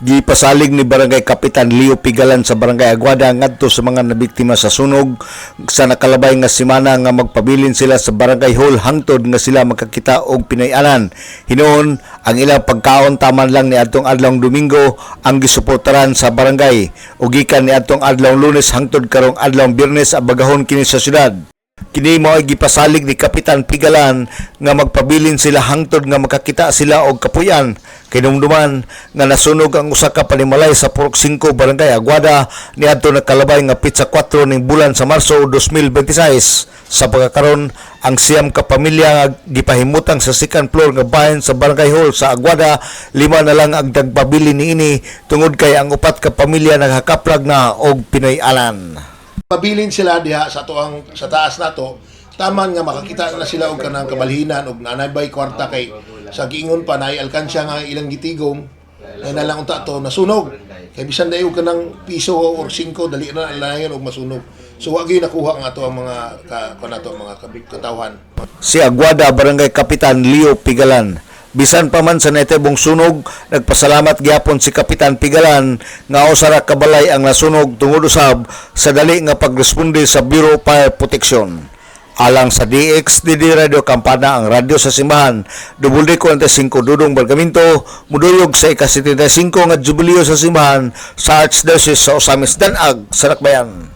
Gipasalig ni Barangay Kapitan Leo Pigalan sa Barangay Aguada ngadto sa mga nabiktima sa sunog sa nakalabay nga semana nga magpabilin sila sa Barangay Hall hangtod nga sila makakita og pinay-anan. Hinuon ang ilang pagkaon taman lang ni adtong adlawng Domingo ang gisuportaran sa barangay ug gikan ni adtong adlawng Lunes hangtod karong adlawng Biyernes abagahon kini sa syudad. Kini mao ay gipasalig ni Kapitan Pigalan nga magpabilin sila hangtod nga makakita sila og kapuy-an. Kinumduman nga nasunog ang usa ka panimalay sa Purok 5 Barangay Aguada niadto nakalabay nga pitsa 4 ning bulan sa Marso 2026. Sa pagkakaron ang siyam ka pamilya nga gipahimutang sa second floor nga bahin sa Barangay Hall sa Aguada, 5 na lang ang dagpabilin niini tungod kay ang upat ka pamilya naghakaplag na og pinay-anan. Pabilin sila diha sa tuang sa taas nato taman nga makakita na sila og kanang kabalhinan og nanay kwarta kay sa giingon pa nay alkansya nga ilang gitigom ay nalang unta to nasunog kay bisan dayo kanang piso or 5 dali na alayon og masunog so wa gyud nakuha ang ato ang mga kanato mga katawhan. Si Aguada Barangay Kapitan Leo Pigalan. Bisan pa man sa netibong sunog, nagpasalamat gyapon si Kapitan Pigalan nga usara kabalay ang nasunog tungod usab sa dali nga pagresponde sa Bureau of Fire Protection. Alang sa DXDD Radio Campana ang radyo sa simbahan, WD45 Dudong Bargamento, muduyog sa ika-75 nga jubileo sa simbahan sa Archdiocese sa Osamis Danag, Sarakbayan.